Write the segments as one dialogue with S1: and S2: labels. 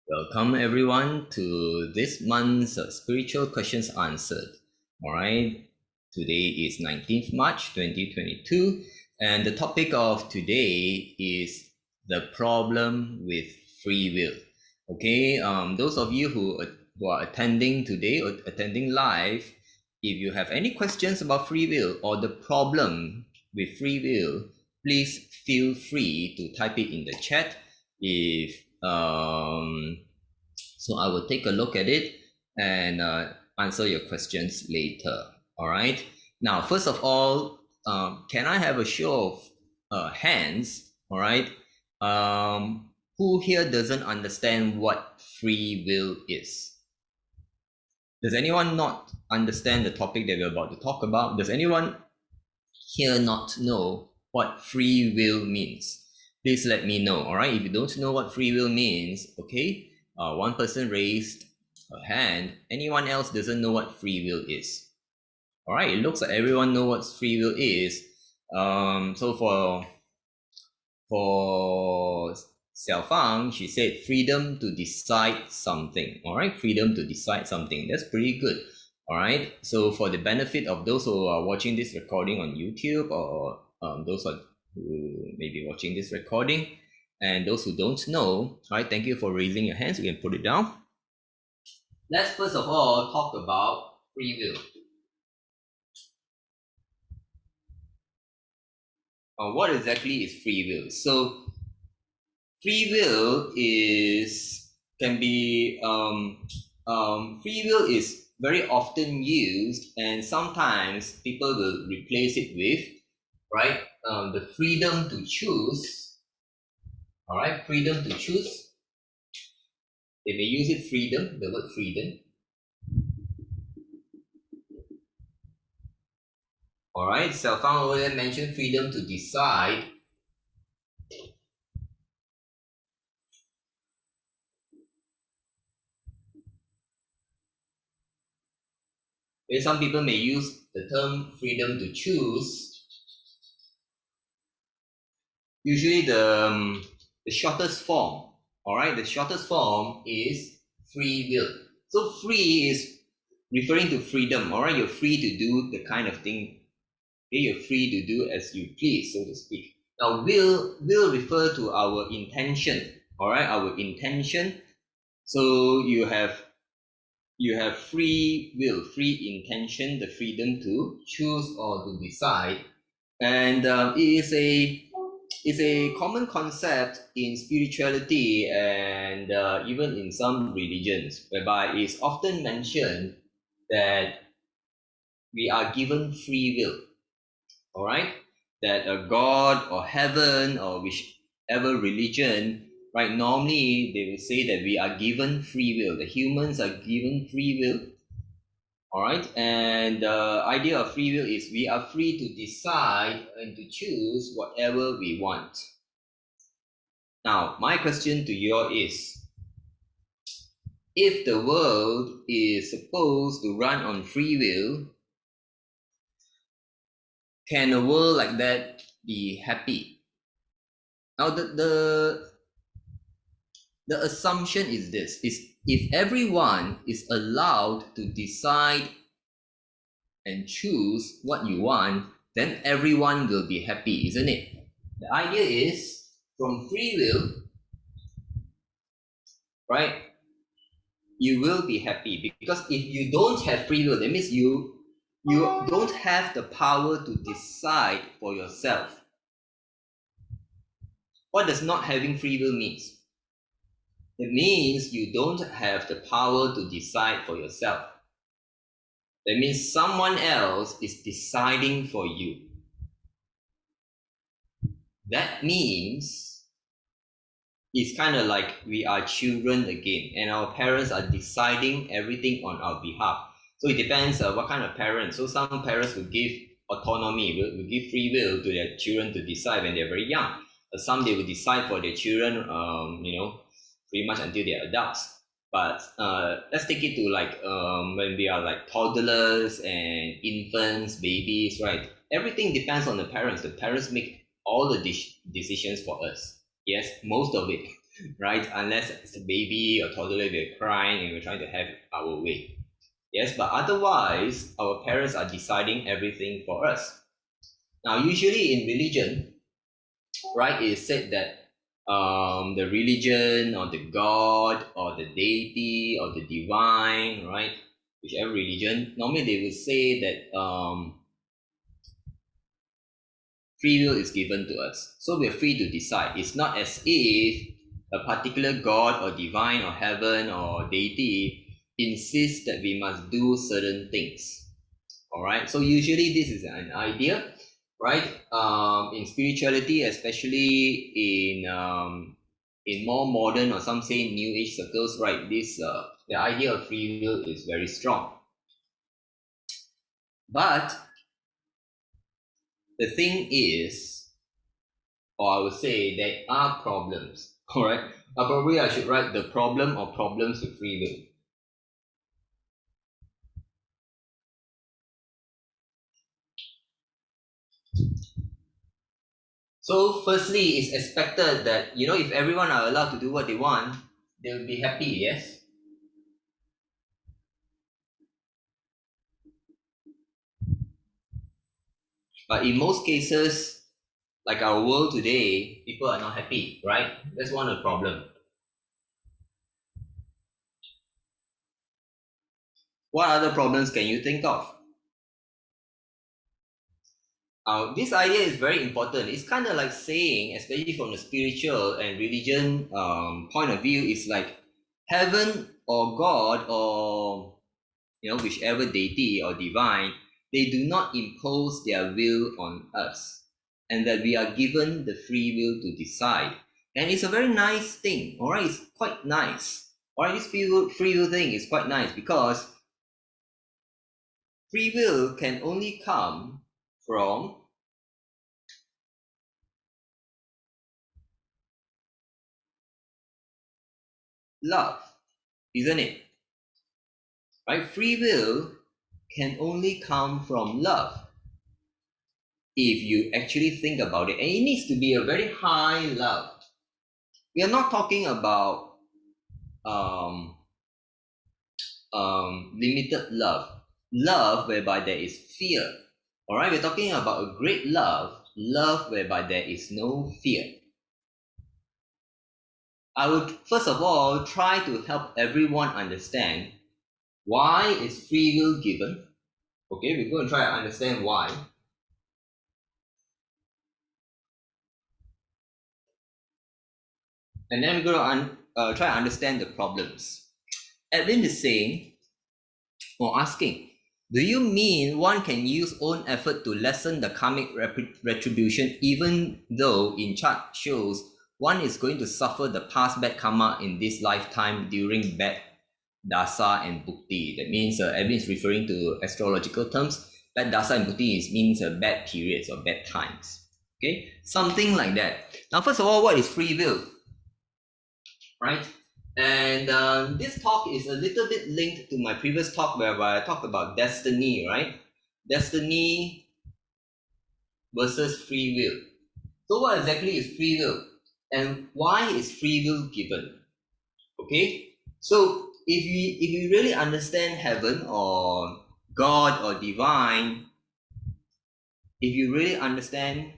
S1: Welcome everyone to this month's Spiritual Questions Answered. All right, today is 19th March 2022, and the topic of today is the problem with free will. Okay, those of you who are attending today or attending live, if you have any questions about free will or the problem with free will, please feel free to type it in the chat. If so I will take a look at it and answer your questions later. All right. Now, first of all, can I have a show of hands? All right. Who here doesn't understand what free will is? Does anyone not understand the topic that we're about to talk about? Does anyone here not know what free will means? Please let me know. All right. If you don't know what free will means, okay, one person raised a hand. Anyone else doesn't know what free will is? All right. It looks like everyone knows what free will is. So for Xiaofang, she said freedom to decide something. All right, freedom to decide something. That's pretty good. All right. So for the benefit of those who are watching this recording on YouTube or those who may be watching this recording, and those who don't know, all right, thank you for raising your hands. You can put it down. Let's first of all talk about free will. What exactly is free will? So free will free will is very often used, and sometimes people will replace it with, right, the freedom to choose. All right, freedom to choose. They may use it freedom, the word freedom. All right, Xiaofang over there mentioned freedom to decide. Some people may use the term freedom to choose. Usually the shortest form, all right, the shortest form is free will. So free is referring to freedom, all right, you're free to do the kind of thing, okay, you're free to do as you please, so to speak. Now will refer to our intention, all right, our intention. So you have free will, free intention, the freedom to choose or to decide, and it is a common concept in spirituality and even in some religions, whereby it's often mentioned that we are given free will. All right, that a God or heaven or whichever religion, right? Normally they will say that we are given free will. The humans are given free will. All right, and the idea of free will is we are free to decide and to choose whatever we want. Now, my question to you is, if the world is supposed to run on free will, can a world like that be happy? Now, the assumption is this, is if everyone is allowed to decide and choose what you want, then everyone will be happy, isn't it? The idea is from free will, right? You will be happy, because if you don't have free will, that means you don't have the power to decide for yourself. What does not having free will means? It means you don't have the power to decide for yourself. That means someone else is deciding for you. That means it's kind of like we are children again, and our parents are deciding everything on our behalf. So it depends what kind of parents. So some parents will give autonomy, will give free will to their children to decide when they're very young. Some they will decide for their children, pretty much until they're adults. But let's take it to like when we are like toddlers and infants, babies, right? Everything depends on the parents. The parents make all the decisions for us. Yes, most of it. right? Unless it's a baby or toddler, they're crying and we're trying to have our way. Yes, but otherwise, our parents are deciding everything for us. Now, usually in religion, right, it is said that the religion or the God or the deity or the divine, right, whichever religion, normally they will say that free will is given to us. So we're free to decide. It's not as if a particular God or divine or heaven or deity insists that we must do certain things. All right. So usually this is an idea, right? In spirituality, especially in more modern or some say New Age circles, right? This the idea of free will is very strong. But the thing is, or I would say there are problems. All right. Probably I should write the problem or problems with free will. So firstly, it's expected that if everyone are allowed to do what they want, they will be happy. Yes. But in most cases, like our world today, people are not happy, right? That's one of the problem. What other problems can you think of? This idea is very important. It's kind of like saying, especially from the spiritual and religion point of view, it's like heaven or God or whichever deity or divine, they do not impose their will on us, and that we are given the free will to decide. And it's a very nice thing, all right? It's quite nice. All right, this free will thing is quite nice because free will can only come from love, isn't it? Right? Free will can only come from love if you actually think about it. And it needs to be a very high love. We are not talking about um, limited love whereby there is fear. All right, we're talking about a great love whereby there is no fear. I would first of all try to help everyone understand why is free will given. Okay, we're going to try to understand why. And then we're going to try to understand the problems. Edwin is saying or asking, do you mean one can use own effort to lessen the karmic retribution even though in chart shows one is going to suffer the past bad karma in this lifetime during bad dasa and bhukti? That means Edwin is referring to astrological terms. Bad dasa and bhukti means bad periods or bad times. Okay, something like that. Now, first of all, what is free will? Right? And this talk is a little bit linked to my previous talk where I talked about destiny, right? Destiny versus free will. So what exactly is free will? And why is free will given? Okay? So if you really understand heaven or God or divine, if you really understand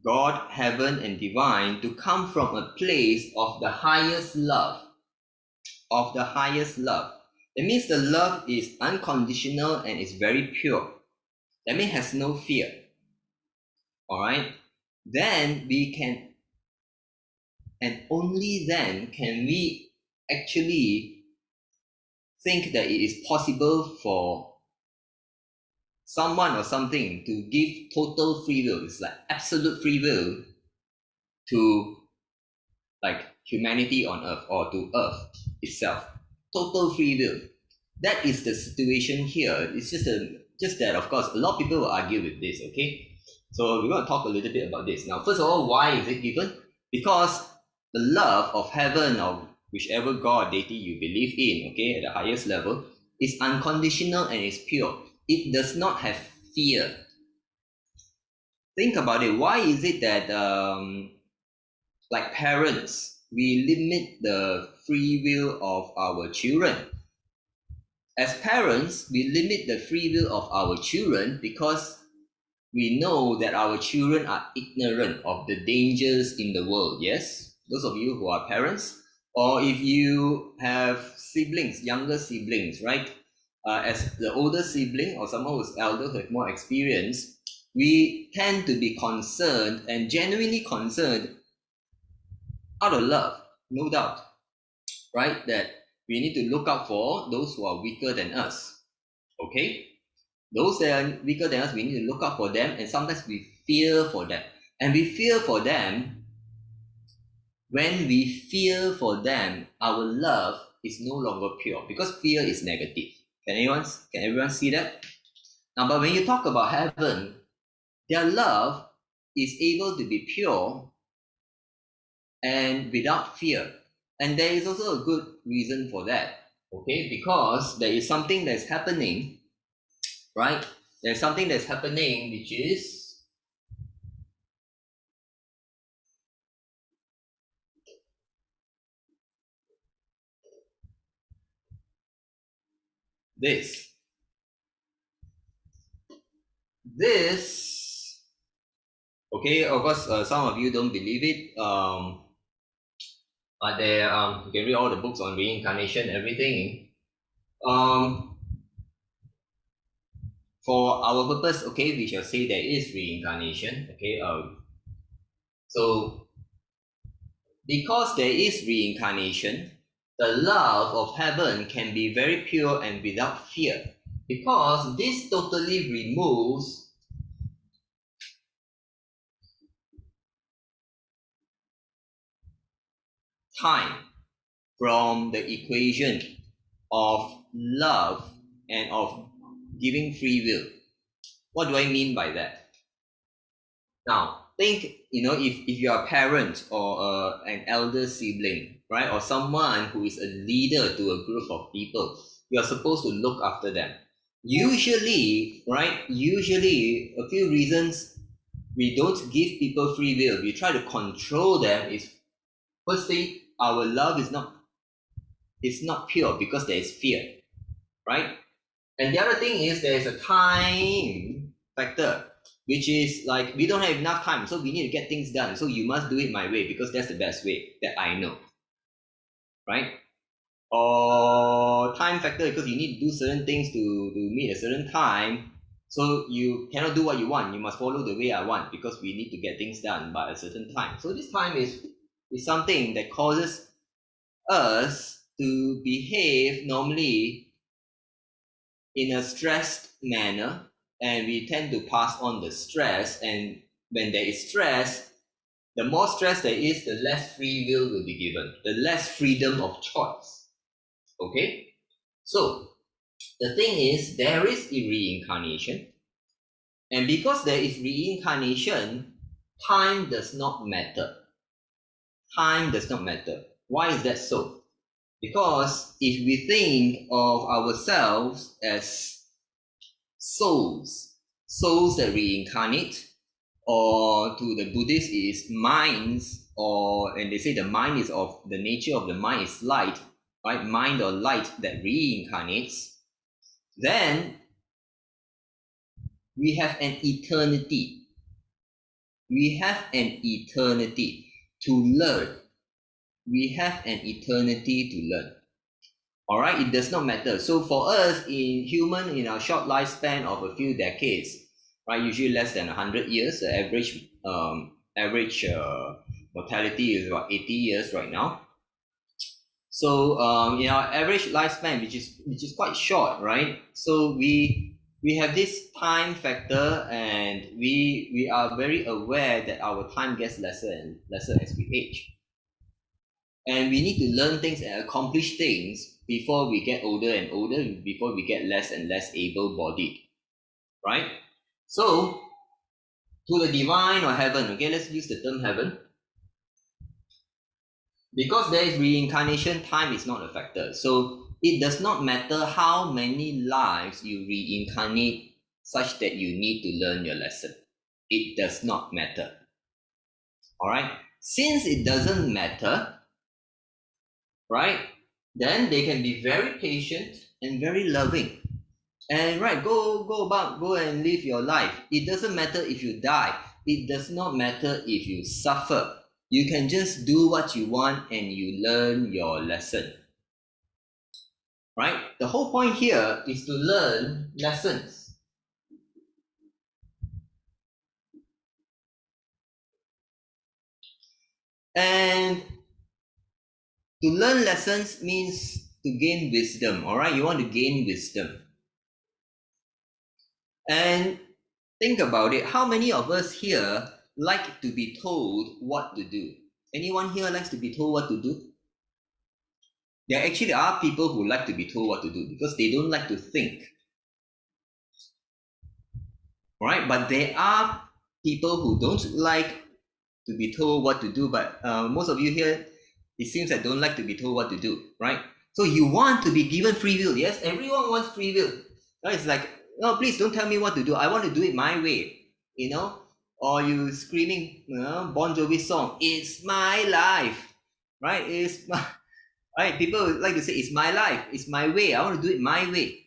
S1: God, heaven, and divine to come from a place of the highest love, of the highest love. That means the love is unconditional and is very pure. That means has no fear. All right. Then we can, and only then can we actually think that it is possible for someone or something to give total free will. It's like absolute free will to like humanity on earth or to earth itself. Total free will. That is the situation here. It's just that, of course, a lot of people will argue with this, okay? So we're going to talk a little bit about this. Now, first of all, why is it given? Because the love of heaven or whichever God, deity you believe in, okay, at the highest level, is unconditional and is pure. It does not have fear. Think about it. Why is it that like parents, we limit the free will of our children. As parents, we limit the free will of our children because we know that our children are ignorant of the dangers in the world. Yes, those of you who are parents, or if you have siblings, younger siblings, right? As the older sibling or someone who's elder who have more experience, we tend to be concerned and genuinely concerned out of love, no doubt, right? That we need to look out for those who are weaker than us. Okay? Those that are weaker than us, we need to look out for them, and sometimes we fear for them. And we fear for them. When we fear for them, our love is no longer pure because fear is negative. Can everyone see that? Now, but when you talk about heaven, their love is able to be pure and without fear. And there is also a good reason for that. Okay, because there is something that's happening, right? There's something that's happening which is this. This, okay, of course, some of you don't believe it, but there, you can read all the books on reincarnation, everything. For our purpose, okay, we shall say there is reincarnation, okay. So because there is reincarnation, the love of heaven can be very pure and without fear, because this totally removes time from the equation of love and of giving free will. What do I mean by that? Now, think, if you're a parent or an elder sibling, right, or someone who is a leader to a group of people, you're supposed to look after them. Usually, a few reasons we don't give people free will, we try to control them is, firstly, our love is not pure because there is fear, right? And the other thing is there is a time factor, which is like we don't have enough time, so we need to get things done. So you must do it my way because that's the best way that I know, right? Or time factor because you need to do certain things to meet a certain time. So you cannot do what you want. You must follow the way I want because we need to get things done by a certain time. So this time is something that causes us to behave normally in a stressed manner, and we tend to pass on the stress. And when there is stress, the more stress there is, the less free will be given, the less freedom of choice. Okay? So the thing is, there is a reincarnation, and because there is reincarnation, time does not matter. Time does not matter. Why is that so? Because if we think of ourselves as souls that reincarnate, or to the Buddhists is minds, and they say the mind is of the nature of the mind is light, right? Mind or light that reincarnates, then we have an eternity. We have an eternity to learn. We have an eternity to learn. All right, it does not matter. So for us, in our short lifespan of a few decades, right, usually less than 100 years, the average mortality is about 80 years right now. So in our average lifespan, which is quite short, right? So we have this time factor, and we are very aware that our time gets lesser and lesser as we age. And we need to learn things and accomplish things before we get older and older, before we get less and less able-bodied, right? So, to the divine or heaven, okay, let's use the term heaven. Because there is reincarnation, time is not a factor. So, it does not matter how many lives you reincarnate such that you need to learn your lesson. It does not matter. All right? Since it doesn't matter, right, then they can be very patient and very loving. And right, go and live your life. It doesn't matter if you die. It does not matter if you suffer. You can just do what you want and you learn your lesson. Right? The whole point here is to learn lessons. And to learn lessons means to gain wisdom. All right? You want to gain wisdom. And think about it. How many of us here like to be told what to do? Anyone here likes to be told what to do? There actually are people who like to be told what to do because they don't like to think. Right? But there are people who don't like to be told what to do, but most of you here, it seems that don't like to be told what to do, right? So you want to be given free will. Yes, everyone wants free will. Right? It's like, no, please don't tell me what to do. I want to do it my way, you know? Or you screaming, Bon Jovi song, it's my life, right? It's my, right? People like to say, it's my life, it's my way. I want to do it my way.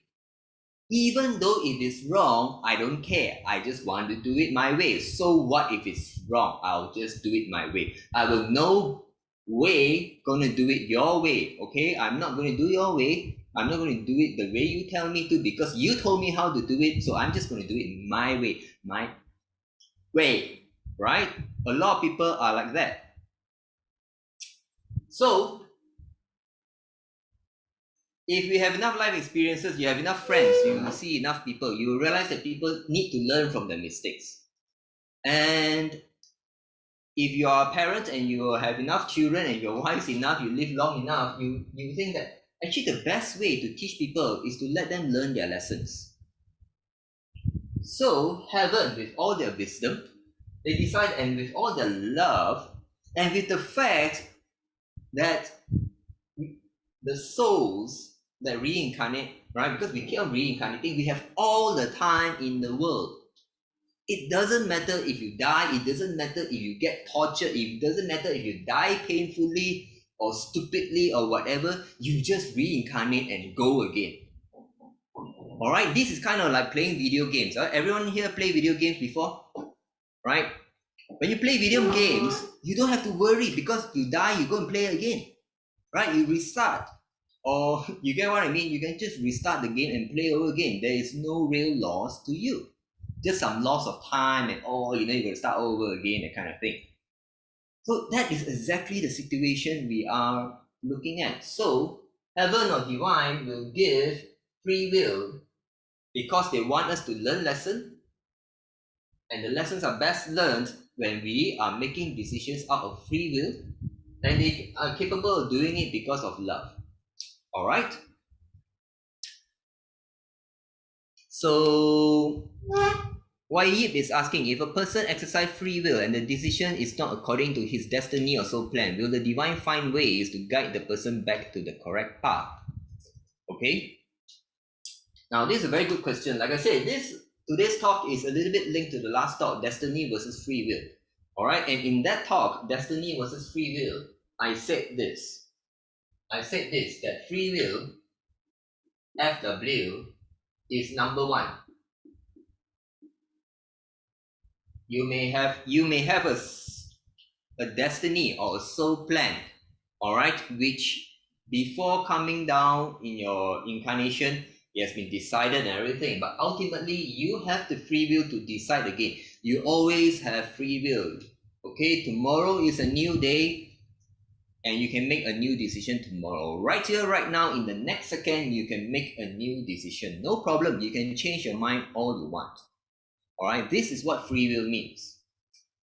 S1: Even though if it's wrong, I don't care. I just want to do it my way. So what if it's wrong? I'll just do it my way. I will no way gonna do it your way. Okay? I'm not gonna do your way. I'm not gonna do it the way you tell me to because you told me how to do it. So I'm just gonna do it my way. My way. Right? A lot of people are like that. So if you have enough life experiences, you have enough friends, you see enough people, you realize that people need to learn from their mistakes. And if you are a parent and you have enough children and your wife's enough, you live long enough, you think that actually the best way to teach people is to let them learn their lessons. So heaven, with all their wisdom, they decide, and with all their love, and with the fact that the souls that reincarnate, right? Because we keep on reincarnating, we have all the time in the world. It doesn't matter if you die, it doesn't matter if you get tortured, it doesn't matter if you die painfully or stupidly or whatever, you just reincarnate and go again. Alright, this is kind of like playing video games. Everyone here play video games before? Right? When you play video games, you don't have to worry because you die, you go and play again. Right? You restart. Or you get what I mean? You can just restart the game and play over again. There is no real loss to you. Just some loss of time and you're going to start over again, that kind of thing. So that is exactly the situation we are looking at. So heaven or divine will give free will because they want us to learn lessons, and the lessons are best learned when we are making decisions out of free will, and they are capable of doing it because of love. All right? So Wai Yip is asking, if a person exercises free will and the decision is not according to his destiny or soul plan, will the divine find ways to guide the person back to the correct path? Okay. Now, this is a very good question. Like I said, today's talk is a little bit linked to the last talk, destiny versus free will. All right. And in that talk, destiny versus free will, I said this, that free will, FW, is number one. You may have a destiny or a soul plan, all right, which before coming down in your incarnation, it has been decided and everything, but ultimately you have the free will to decide again. You always have free will. Okay, tomorrow is a new day and you can make a new decision tomorrow. Right here, right now, in the next second, you can make a new decision. No problem. You can change your mind all you want. All right, this is what free will means.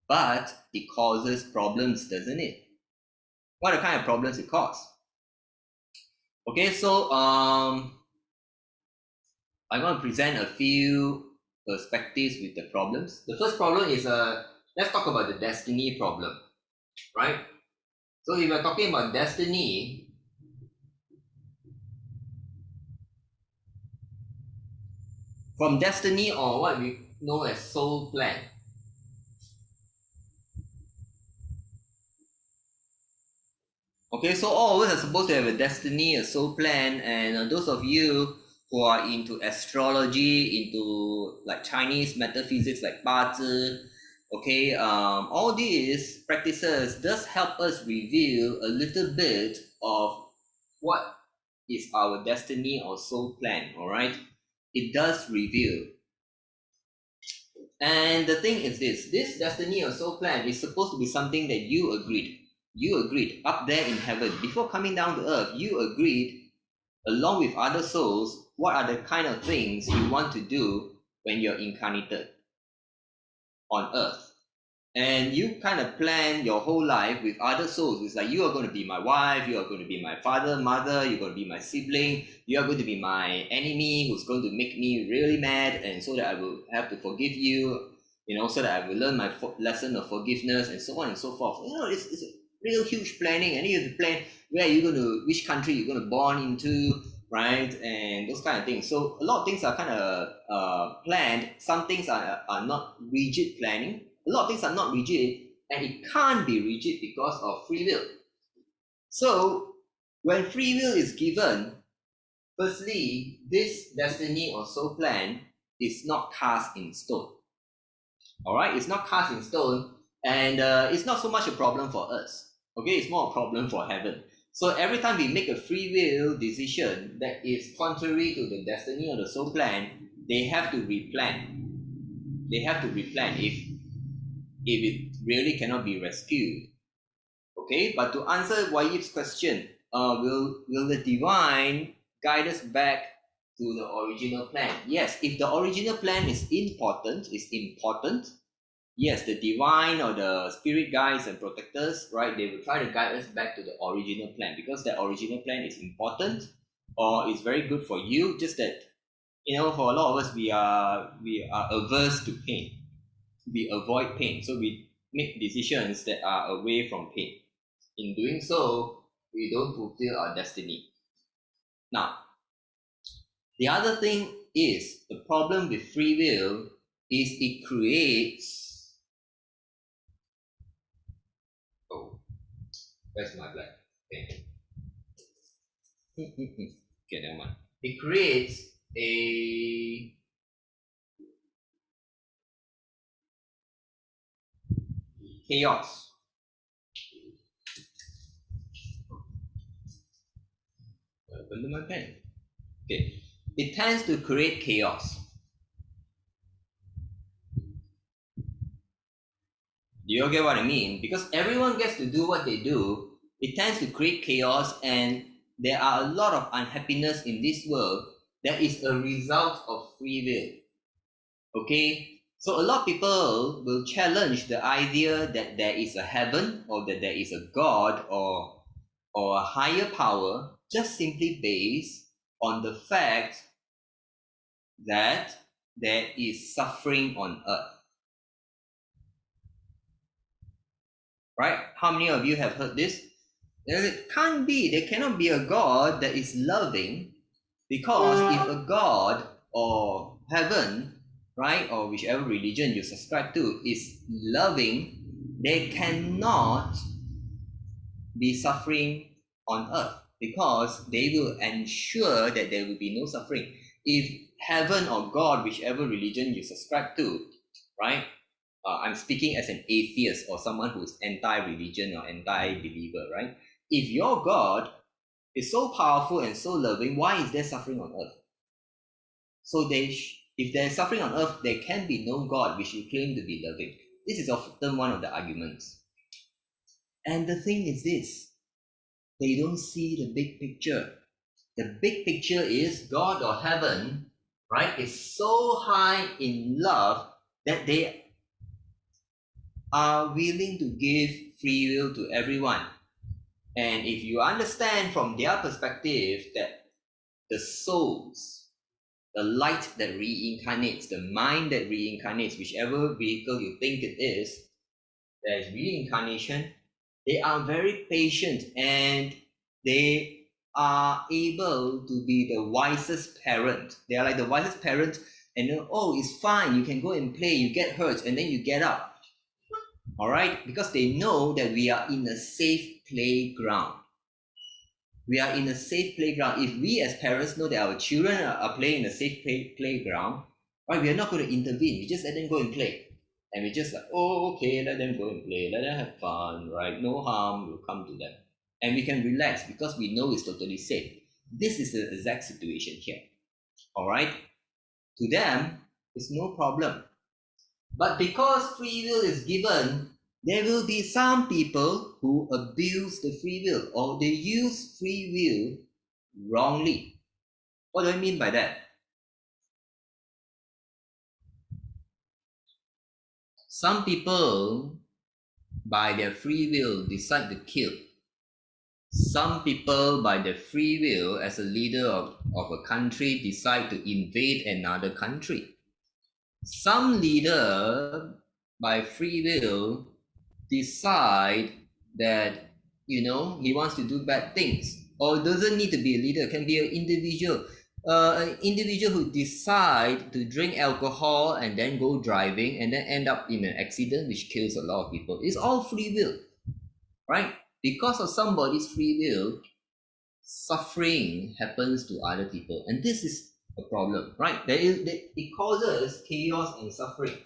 S1: But it causes problems, doesn't it? What are the kind of problems it causes? Okay, so I'm going to present a few perspectives with the problems. The first problem is let's talk about the destiny problem, right? So if we're talking about destiny, from destiny or what we know as soul plan, Okay, so all of us are supposed to have a destiny, a soul plan, and those of you who are into astrology, into like Chinese metaphysics like 八字, okay, all these practices does help us reveal a little bit of what is our destiny or soul plan, all right? It does reveal. And the thing is this destiny or soul plan is supposed to be something that you agreed. You agreed up there in heaven. Before coming down to earth, you agreed along with other souls what are the kind of things you want to do when you're incarnated on earth. And you kind of plan your whole life with other souls. It's like, you are going to be my wife, you are going to be my father, mother, you're going to be my sibling, you are going to be my enemy who's going to make me really mad, and so that I will have to forgive you, so that I will learn my lesson of forgiveness, and so on and so forth. It's a real huge planning, and you have to plan where you're going to, which country you're going to born into, right? And those kind of things. So a lot of things are kind of planned. Some things are not rigid planning. A lot of things are not rigid, and it can't be rigid because of free will. So when free will is given, firstly, this destiny or soul plan is not cast in stone. All right, it's not cast in stone, and it's not so much a problem for us. Okay, it's more a problem for heaven. So every time we make a free will decision that is contrary to the destiny or the soul plan, they have to replan. They have to replan if it really cannot be rescued. Okay, but to answer Wayib's question, will the divine guide us back to the original plan? Yes, if the original plan is important, yes, the divine or the spirit guides and protectors, right, they will try to guide us back to the original plan, because that original plan is important or is very good for you. Just that, for a lot of us, we are averse to pain. We avoid pain, so we make decisions that are away from pain. In doing so, we don't fulfill our destiny. Now, the other thing is, the problem with free will is it creates, where's my black pen? Okay, never mind. It creates a chaos. Under my pen. Okay. It tends to create chaos. Do you all get what I mean? Because everyone gets to do what they do, it tends to create chaos, and there are a lot of unhappiness in this world that is a result of free will. Okay? So a lot of people will challenge the idea that there is a heaven, or that there is a God, or a higher power, just simply based on the fact that there is suffering on earth. Right? How many of you have heard this? It can't be. There cannot be a God that is loving, because if a God or heaven, right, or whichever religion you subscribe to, is loving, there cannot be suffering on earth, because they will ensure that there will be no suffering. If heaven or God, whichever religion you subscribe to, right, I'm speaking as an atheist or someone who's anti-religion or anti-believer, right? If your God is so powerful and so loving, why is there suffering on earth? So if there is suffering on earth, there can be no God which you claim to be loving. This is often one of the arguments. And the thing is this, they don't see the big picture. The big picture is God or heaven, right, is so high in love that they are willing to give free will to everyone. And if you understand from their perspective that the souls, the light that reincarnates, the mind that reincarnates, whichever vehicle you think it is, there is reincarnation, they are very patient, and they are able to be the wisest parent. They are like the wisest parent, and it's fine, you can go and play, you get hurt, and then you get up. All right, because they know that we are in a safe playground. we are in a safe playground. If we as parents know that our children are playing in a safe playground, right, we are not going to intervene. We just let them go and play. And we just like, oh, okay, let them go and play. Let them have fun, right? No harm will come to them. And we can relax because we know it's totally safe. This is the exact situation here. All right? To them, it's no problem. But because free will is given, there will be some people who abuse the free will or they use free will wrongly. What do I mean by that? Some people, by their free will, decide to kill. Some people, by their free will, as a leader of a country, decide to invade another country. Some leader, by free will, decide that he wants to do bad things, or doesn't need to be a leader, can be an individual, an individual who decide to drink alcohol and then go driving and then end up in an accident which kills a lot of people. It's all free will, right? Because of somebody's free will, suffering happens to other people, and this is a problem, right? It causes chaos and suffering.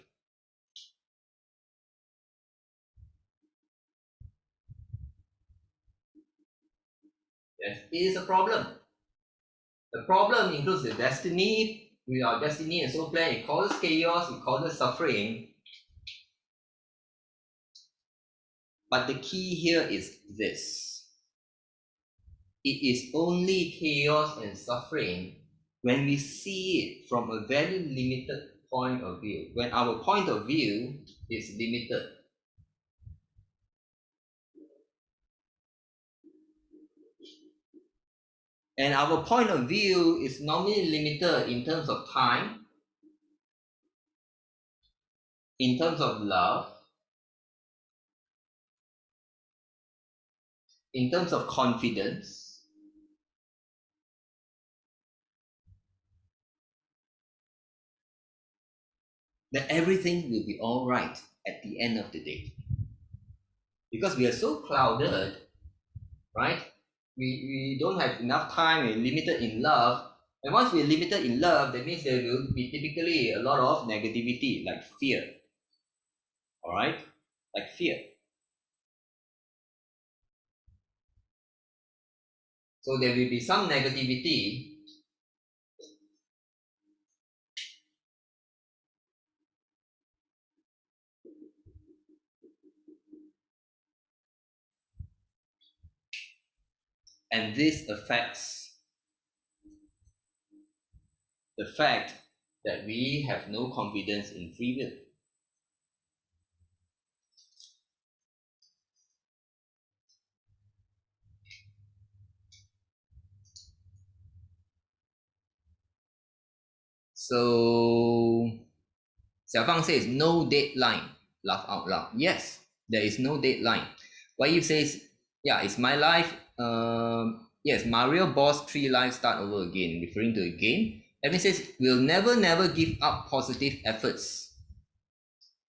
S1: Yes, it is a problem. The problem includes the destiny, with our destiny and soul plan. It causes chaos, it causes suffering. But the key here is this: it is only chaos and suffering when we see it from a very limited point of view, when our point of view is limited. And our point of view is normally limited in terms of time, in terms of love, in terms of confidence, that everything will be all right at the end of the day. Because we are so clouded, right? We don't have enough time, we're limited in love. And once we're limited in love, that means there will be typically a lot of negativity, like fear. All right? Like fear. So there will be some negativity. And this affects the fact that we have no confidence in free will. So Xiaofang says no deadline. Laugh out loud. Yes, there is no deadline. Why you says, yeah, it's my life. Yes, Mario Boss 3 lives start over again, referring to a game. Evan says, we'll never give up positive efforts.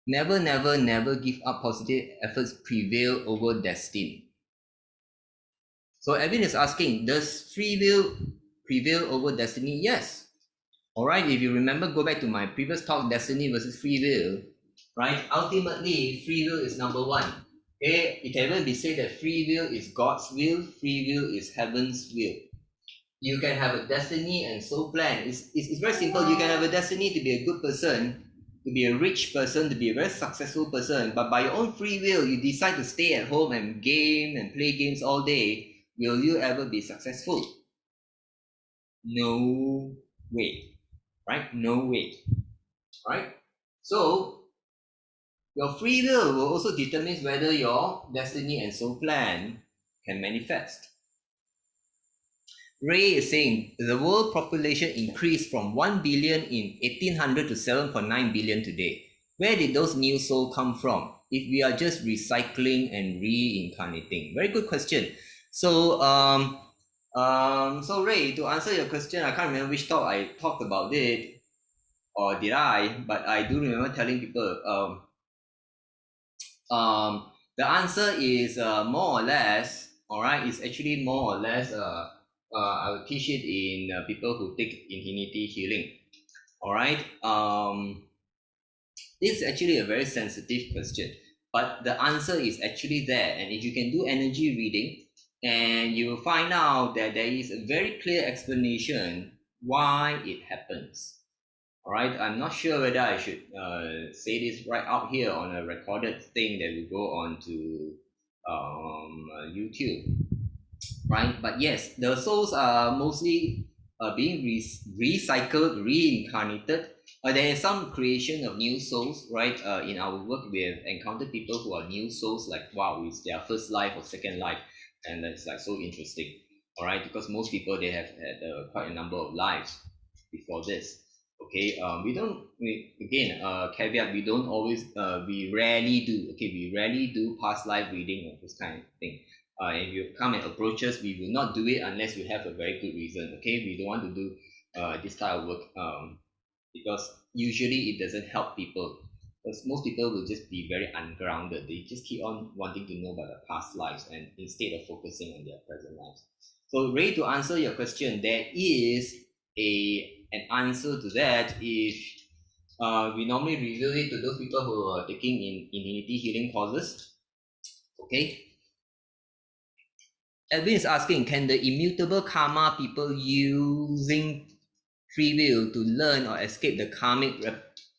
S1: Never give up positive efforts. Prevail over Destined. So Evan is asking, does free will prevail over destiny? Yes. All right, if you remember, go back to my previous talk, destiny versus free will, right? Ultimately, free will is number one. Okay, it can even be said that free will is God's will, free will is heaven's will. You can have a destiny and soul plan. It's very simple. You can have a destiny to be a good person, to be a rich person, to be a very successful person, but by your own free will, you decide to stay at home and game and play games all day. Will you ever be successful? No way. Right? No way. Right? So your free will also determines whether your destiny and soul plan can manifest. Ray is saying the world population increased from 1 billion in 1800 to 7.9 billion today. Where did those new souls come from if we are just recycling and reincarnating? Very good question. So so Ray, to answer your question, I can't remember which talk I talked about it, or did I? But I do remember telling people, the answer is more or less All right, it's actually more or less. I will teach it in people who take infinity healing. All right. This is actually a very sensitive question, but the answer is actually there. And if you can do energy reading, and you will find out that there is a very clear explanation why it happens. All right, I'm not sure whether I should say this right out here on a recorded thing that will go on to YouTube, right? But yes, the souls are mostly being recycled, reincarnated. There is some creation of new souls, right? In our work, we have encountered people who are new souls, like wow, it's their first life or second life, and it's like so interesting. All right, because most people they have had quite a number of lives before this. Okay, we don't. We again, caveat: we don't always. We rarely do. Okay, we rarely do past life reading or this kind of thing. If you come and approach us, we will not do it unless we have a very good reason. Okay, we don't want to do this type of work because usually it doesn't help people. Because most people will just be very ungrounded. They just keep on wanting to know about their past lives and instead of focusing on their present lives. So, Ray, to answer your question, there is an answer to that. If we normally reveal it to those people who are taking in immunity healing courses. Okay, Edwin is asking, can the immutable karma people using free will to learn or escape the karmic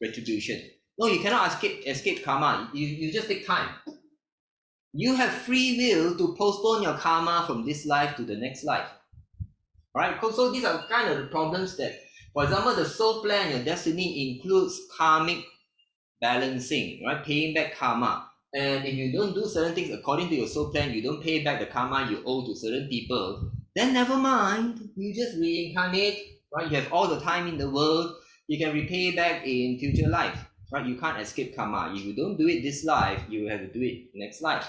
S1: retribution? No, you cannot escape karma. You just take time. You have free will to postpone your karma from this life to the next life. All right, so these are kind of the problems that, for example, the soul plan, your destiny includes karmic balancing, right? Paying back karma. And if you don't do certain things according to your soul plan, you don't pay back the karma you owe to certain people, then never mind. You just reincarnate, right? You have all the time in the world. You can repay back in future life, right? You can't escape karma. If you don't do it this life, you have to do it next life.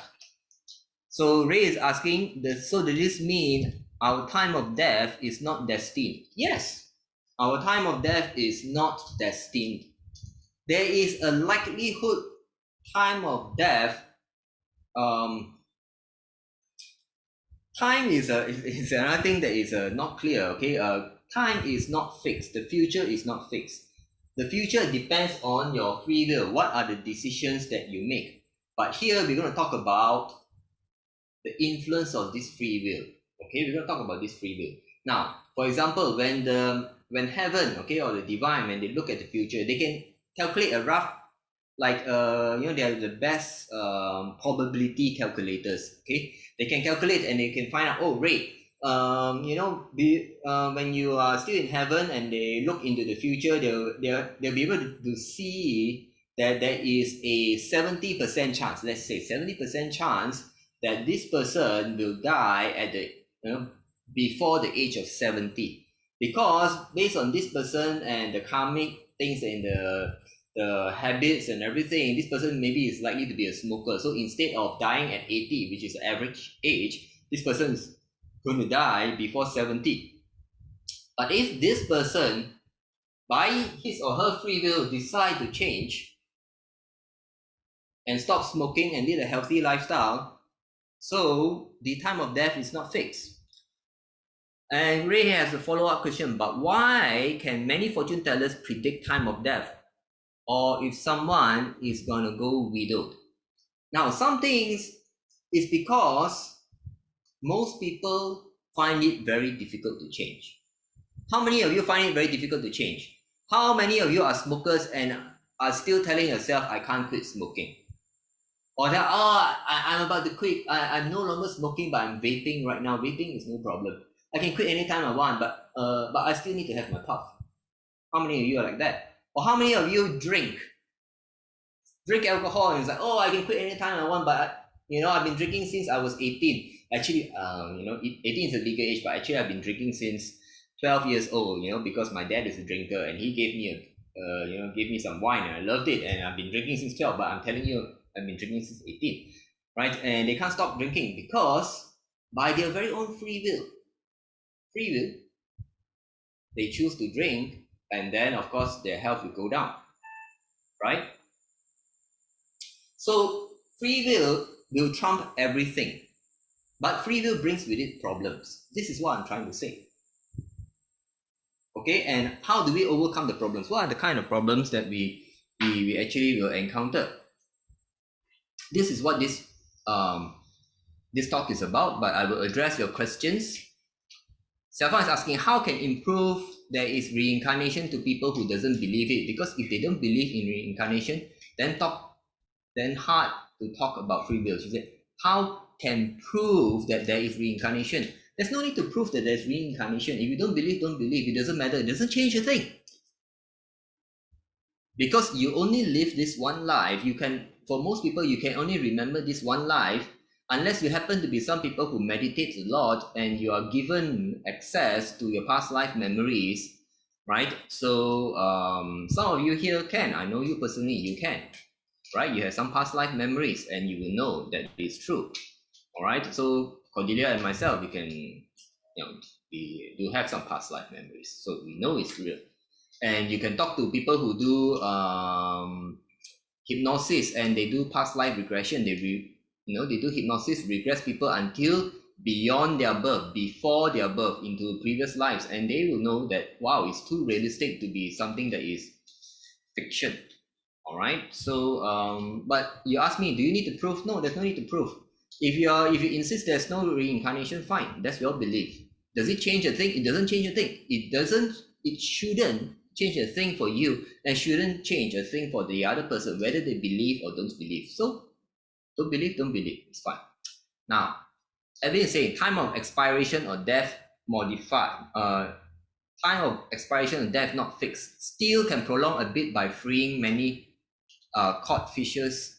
S1: So Ray is asking, so does this mean our time of death is not destined? Yes, our time of death is not destined. There is a likelihood time of death. Time is another thing that is not clear. Okay, time is not fixed. The future is not fixed. The future depends on your free will. What are the decisions that you make? But here we're going to talk about the influence of this free will. Okay, we're going to talk about this free will. Now, for example, when heaven, okay, or the divine, when they look at the future, they can calculate a rough, like they are the best probability calculators. Okay, they can calculate and they can find out. Oh, Ray, when you are still in heaven and they look into the future, they'll be able to see that there is a 70% chance. Let's say 70% chance that this person will die at the before the age of 70, because based on this person and the karmic things and the habits and everything, this person maybe is likely to be a smoker. So instead of dying at 80, which is the average age, this person is going to die before 70. But if this person, by his or her free will, decide to change and stop smoking and lead a healthy lifestyle, so the time of death is not fixed. And Ray has a follow-up question, but why can many fortune tellers predict time of death, or if someone is going to go widowed? Now, some things is because most people find it very difficult to change. How many of you find it very difficult to change? How many of you are smokers and are still telling yourself, I can't quit smoking? Or that, I'm about to quit. I'm no longer smoking, but I'm vaping right now. Vaping is no problem. I can quit anytime I want, but I still need to have my puff. How many of you are like that? Or how many of you drink alcohol and it's like, oh, I can quit anytime I want, but I've been drinking since I was 18. Actually, 18 is a legal age, but actually I've been drinking since 12 years old, because my dad is a drinker and he gave me some wine and I loved it, and I've been drinking since 12, but I'm telling you, I've been drinking since 18, right? And they can't stop drinking because by their very own free will, they choose to drink, and then of course their health will go down, right? So free will trump everything. But free will brings with it problems. This is what I'm trying to say. Okay, and how do we overcome the problems? What are the kind of problems that we actually will encounter? This is what this talk is about, but I will address your questions. Xiaofang is asking, how can improve there is reincarnation to people who doesn't believe it? Because if they don't believe in reincarnation, then hard to talk about free will. She said, how can prove that there is reincarnation? There's no need to prove that there's reincarnation. If you don't believe, don't believe. It doesn't matter. It doesn't change a thing. Because you only live this one life. For most people, you can only remember this one life unless you happen to be some people who meditate a lot and you are given access to your past life memories, right? So some of you here can. I know you personally, you can, right? You have some past life memories and you will know that it's true, all right? So Cordelia and myself, we do have some past life memories, so we know it's real. And you can talk to people who do hypnosis and they do past life regression. They do hypnosis, regress people until beyond their birth, before their birth, into previous lives, and they will know that wow, it's too realistic to be something that is fiction. All right. So but you ask me, do you need to prove? No, there's no need to prove. If you insist there's no reincarnation, fine, that's your belief. Does it change a thing? It doesn't change a thing. It shouldn't change a thing for you and shouldn't change a thing for the other person, whether they believe or don't believe. So don't believe, it's fine. Now, Edwin is saying time of expiration or death modified. Time of expiration or death not fixed. Still can prolong a bit by freeing many caught fishes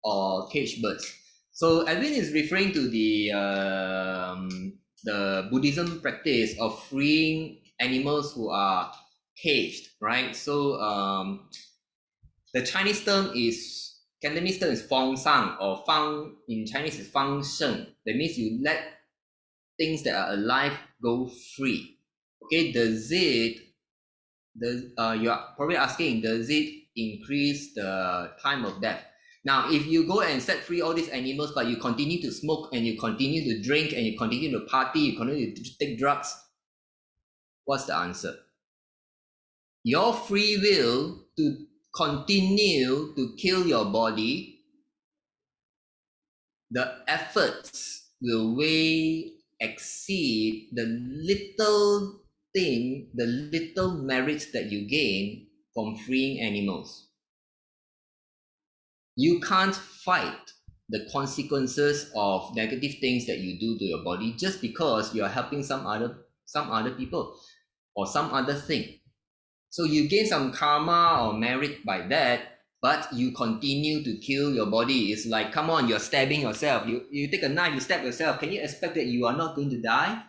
S1: or caged birds. So Edwin is referring to the Buddhism practice of freeing animals who are caged, right? So the Cantonese term is feng sang, or fang in Chinese is fang sheng. That means you let things that are alive go free. Okay, you are probably asking, does it increase the time of death? Now, if you go and set free all these animals, but you continue to smoke and you continue to drink and you continue to party, you continue to take drugs, what's the answer? Your free will to continue to kill your body, the efforts will way exceed the little merits that you gain from freeing animals. You can't fight the consequences of negative things that you do to your body just because you are helping some other people or some other thing. So you gain some karma or merit by that, but you continue to kill your body. It's like, come on, you're stabbing yourself. You take a knife, you stab yourself. Can you expect that you are not going to die?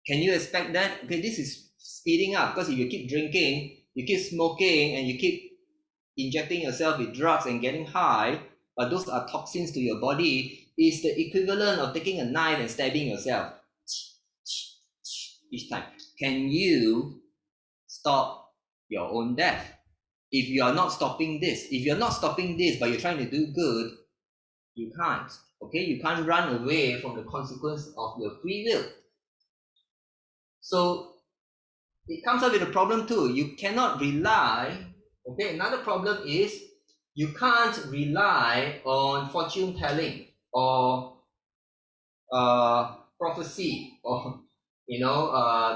S1: Can you expect that? Okay, this is speeding up, because if you keep drinking, you keep smoking, and you keep injecting yourself with drugs and getting high, but those are toxins to your body, is the equivalent of taking a knife and stabbing yourself each time. Can you stop your own death? If you are not stopping this, but you're trying to do good, you can't. Okay, you can't run away from the consequence of your free will. So it comes up with a problem too. You cannot rely. Okay, another problem is you can't rely on fortune telling or prophecy or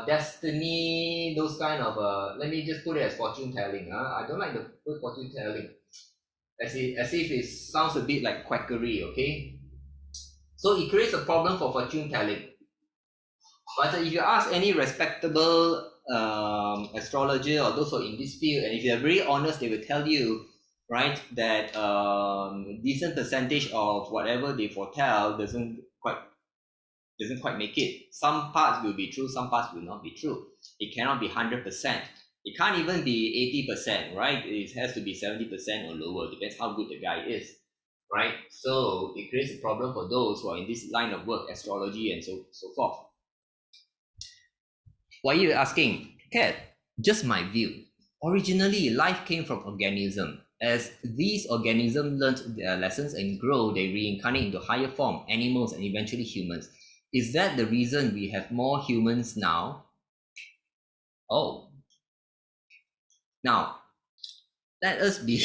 S1: destiny, those kind of let me just put it as fortune telling. I don't like the word fortune telling, as if it sounds a bit like quackery. Okay, so it creates a problem for fortune telling. But if you ask any respectable astrologer or those who are in this field, and if they're very honest, they will tell you, right, that decent percentage of whatever they foretell doesn't quite make it. Some parts will be true, some parts will not be true. It cannot be 100%. It can't even be 80%, right? It has to be 70% or lower. Depends how good the guy is, right? So it creates a problem for those who are in this line of work, astrology and so forth. Why are you asking? Kat, just my view. Originally, life came from organism. As these organisms learn their lessons and grow, they reincarnate into higher form, animals, and eventually humans. Is that the reason we have more humans now? Oh, now let us be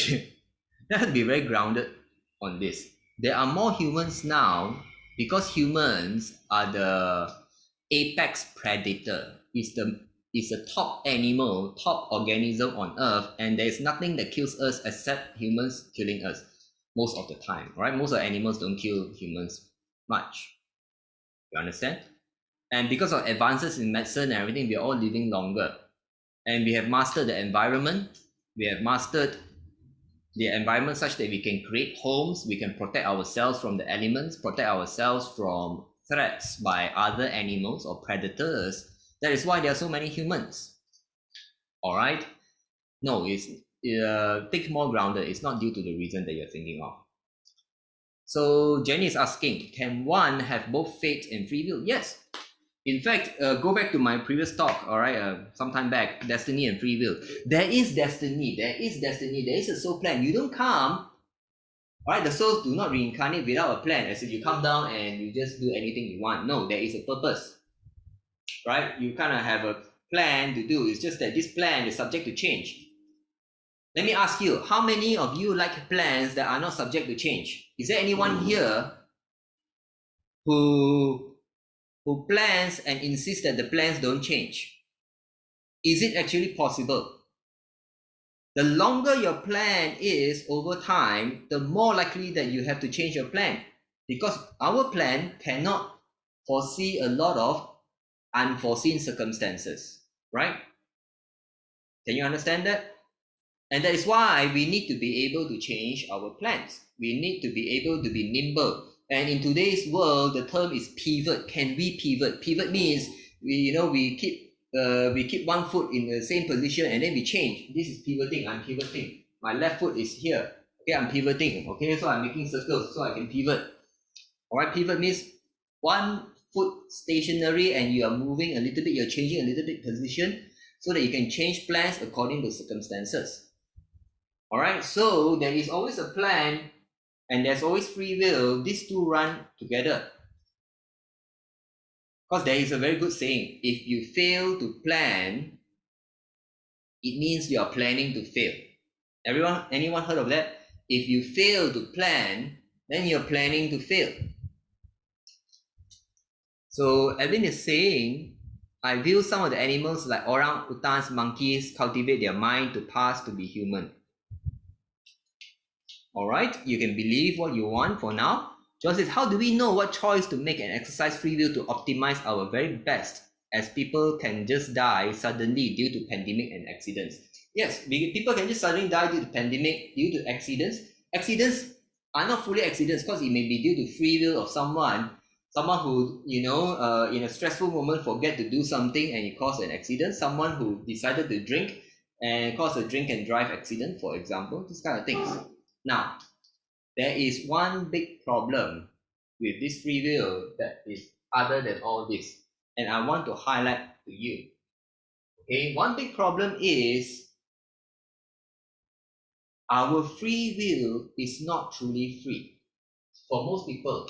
S1: let us be very grounded on this. There are more humans now because humans are the apex predator. Is the top animal, top organism on earth, and there is nothing that kills us except humans killing us most of the time. Right? Most of the animals don't kill humans much. You understand? And because of advances in medicine and everything, we are all living longer. And we have mastered the environment. We have mastered the environment such that we can create homes, we can protect ourselves from the elements, protect ourselves from threats by other animals or predators. That is why there are so many humans. All right? No, it's think more grounded. It's not due to the reason that you're thinking of. So Jenny is asking, can one have both fate and free will? Yes. In fact, go back to my previous talk, all right, sometime back, destiny and free will. There is destiny, there is a soul plan. You don't come, all right, the souls do not reincarnate without a plan, as if you come down and you just do anything you want. No, there is a purpose, right? You kind of have a plan to do. It's just that this plan is subject to change. Let me ask you, how many of you like plans that are not subject to change? Is there anyone here who plans and insists that the plans don't change? Is it actually possible? The longer your plan is over time, the more likely that you have to change your plan, because our plan cannot foresee a lot of unforeseen circumstances, right? Can you understand that? And that is why we need to be able to change our plans. We need to be able to be nimble. And in today's world, the term is pivot. Can we pivot? Pivot means we keep one foot in the same position and then we change. This is pivoting. I'm pivoting. My left foot is here. Okay, I'm pivoting. Okay, so I'm making circles so I can pivot. All right, pivot means one foot stationary and you are moving a little bit. You're changing a little bit position so that you can change plans according to circumstances. All right, so there is always a plan and there's always free will. These two run together. Because there is a very good saying, if you fail to plan, it means you are planning to fail. Anyone heard of that? If you fail to plan, then you're planning to fail. So Edwin is saying, I view some of the animals like orang-utans, monkeys, cultivate their mind to pass to be human. All right, you can believe what you want for now. John says, how do we know what choice to make and exercise free will to optimize our very best, as people can just die suddenly due to pandemic and accidents? Yes, people can just suddenly die due to pandemic, due to accidents. Accidents are not fully accidents because it may be due to free will of someone who, in a stressful moment forget to do something and it caused an accident. Someone who decided to drink and caused a drink and drive accident, for example, these kind of things. Now, there is one big problem with this free will that is other than all this, and I want to highlight to you. Okay, one big problem is our free will is not truly free for most people.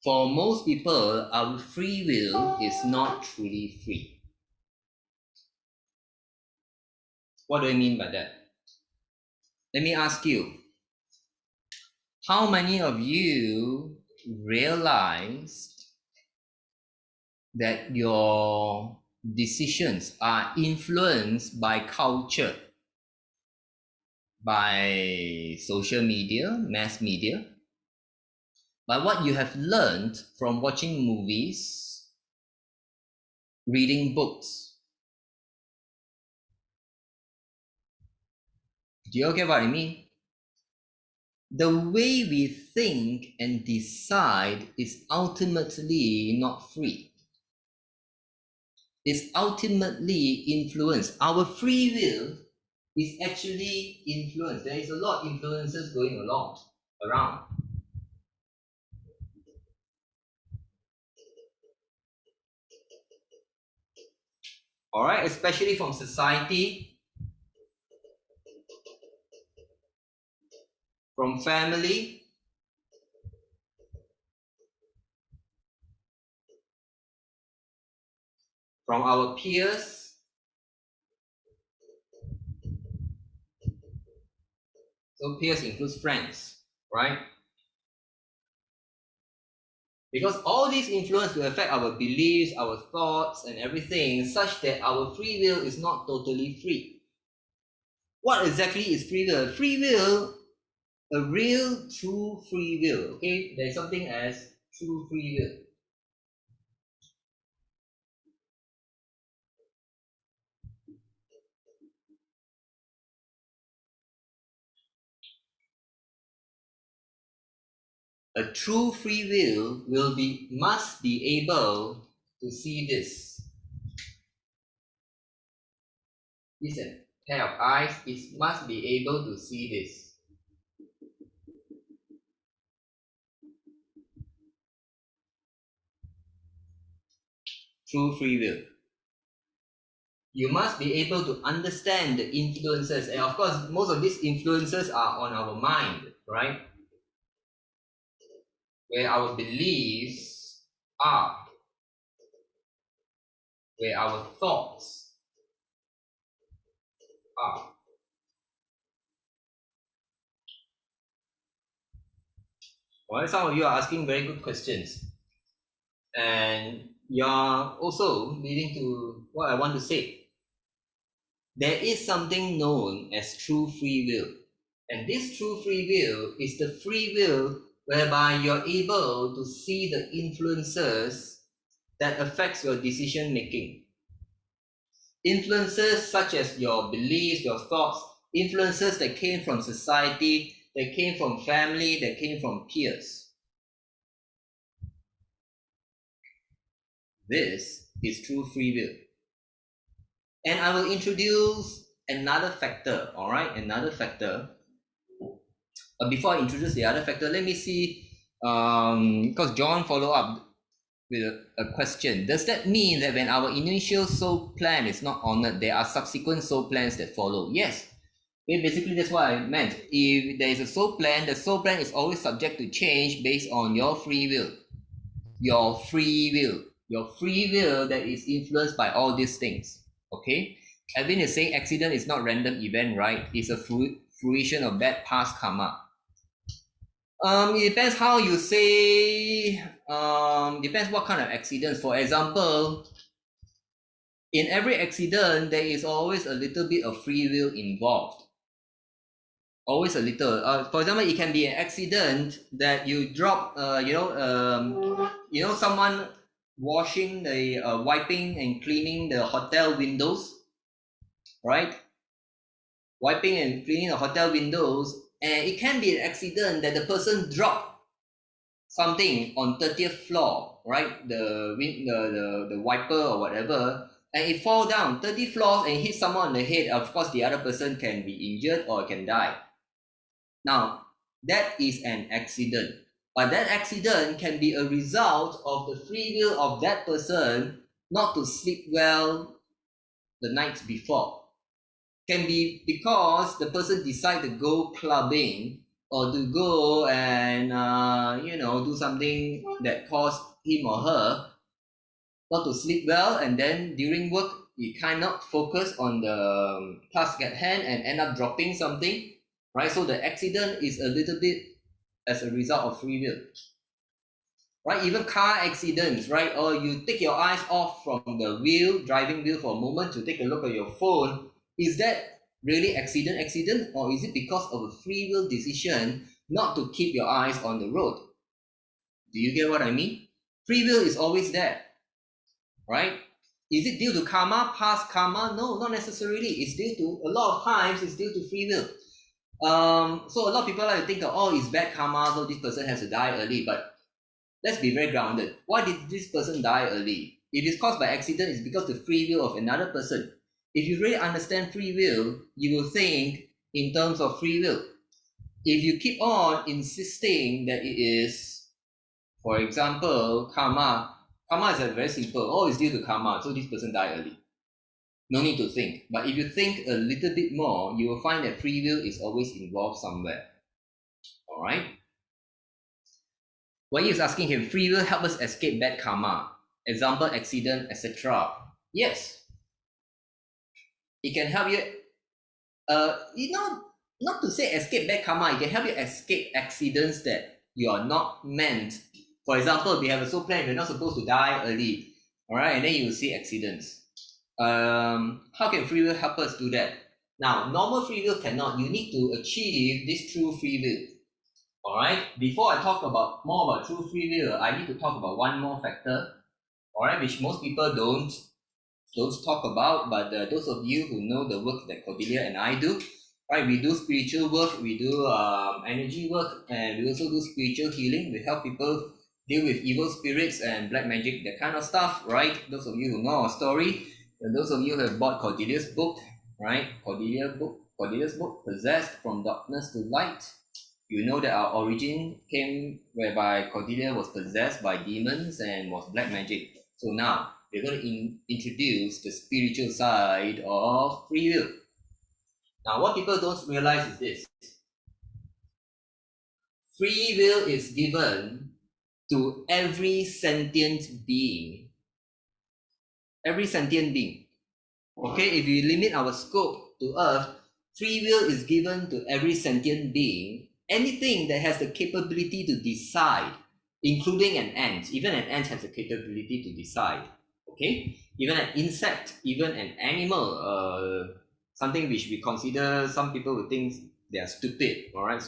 S1: For most people, our free will is not truly free. What do I mean by that? Let me ask you, how many of you realized that your decisions are influenced by culture, by social media, mass media, by what you have learned from watching movies, reading books? Do you all get what I mean? The way we think and decide is ultimately not free. It's ultimately influenced. Our free will is actually influenced. There is a lot of influences going around. all right, especially from society, from family, from our peers. So peers includes friends, right? Because all these influence will affect our beliefs, our thoughts, and everything, such that our free will is not totally free. What exactly is free will? Free will, a real true free will. Okay, there's something as true free will. A true free will must be able to see this. Listen, pair of eyes, it must be able to see this. True free will. You must be able to understand the influences, and of course, most of these influences are on our mind, right? Where our beliefs are, where our thoughts are. Well, some of you are asking very good questions, and you're also leading to what I want to say. There is something known as true free will, and this true free will is the free will whereby you're able to see the influences that affects your decision making. Influences such as your beliefs, your thoughts, influences that came from society, that came from family, that came from peers. This is true free will. And I will introduce another factor, all right? Another factor. Before I introduce the other factor, let me see, because John followed up with a question. Does that mean that when our initial soul plan is not honored, there are subsequent soul plans that follow? Yes. Okay, basically that's what I meant. If there is a soul plan, the soul plan is always subject to change based on your free will. Your free will. Your free will that is influenced by all these things. Okay? Edwin is saying accident is not random event, right? It's a fruition of bad past karma. It depends how you say, depends what kind of accidents. For example, in every accident, there is always a little bit of free will involved. Always a little. For example, it can be an accident that you drop, someone washing the, wiping and cleaning the hotel windows, right? Wiping and cleaning the hotel windows, and it can be an accident that the person dropped something on 30th floor, right? The wiper or whatever, and it fall down 30 floors and hit someone on the head. Of course, the other person can be injured or can die. Now, that is an accident. But that accident can be a result of the free will of that person not to sleep well the night before. Can be because the person decide to go clubbing or to go and do something that caused him or her not to sleep well, and then during work he cannot focus on the task at hand and end up dropping something, right? So the accident is a little bit as a result of free will, right? Even car accidents, right? Or you take your eyes off from the driving wheel for a moment to take a look at your phone. Is that really accident, or is it because of a free will decision not to keep your eyes on the road? Do you get what I mean? Free will is always there, right? Is it due to karma, past karma? No, not necessarily. It's due to, a lot of times, it's due to free will. So a lot of people like to think of, oh, it's bad karma, so this person has to die early. But let's be very grounded. Why did this person die early? If it's caused by accident, it's because the free will of another person. If you really understand free will, you will think in terms of free will. If you keep on insisting that it is, for example, karma is very simple. Oh, it's due to karma, so this person died early. No need to think. But if you think a little bit more, you will find that free will is always involved somewhere. All right? When he is asking him, free will help us escape bad karma, example, accident, etc. Yes, it can help you. Not to say escape bad karma. It can help you escape accidents that you are not meant. For example, we have a soul plan. You're not supposed to die early. All right, and then you will see accidents. How can free will help us do that? Now, normal free will cannot. You need to achieve this true free will. All right. Before I talk about more about true free will, I need to talk about one more factor. All right, which most people don't talk about. But those of you who know the work that Cordelia and I do, right? We do spiritual work, we do energy work, and we also do spiritual healing. We help people deal with evil spirits and black magic, that kind of stuff, right? Those of you who know our story, and those of you who have bought Cordelia's book, right? Cordelia's book, Possessed from Darkness to Light. You know that our origin came whereby Cordelia was possessed by demons and was black magic. So now we're going to introduce the spiritual side of free will. Now, what people don't realize is this. Free will is given to every sentient being. Every sentient being. Okay, if we limit our scope to Earth, free will is given to every sentient being. Anything that has the capability to decide, including an ant. Even an ant has the capability to decide. Okay, even an insect, even an animal, something which we consider, some people would think they are stupid, all right,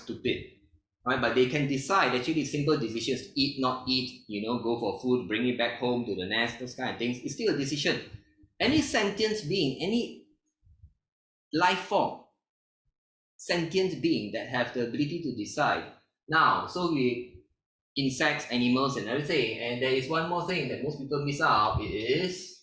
S1: right? But they can decide actually simple decisions: eat, not eat, go for food, bring it back home to the nest, those kind of things. It's still a decision. Any sentient being, any life form, sentient being that have the ability to decide. Now, so we insects, animals, and everything. And there is one more thing that most people miss out. It is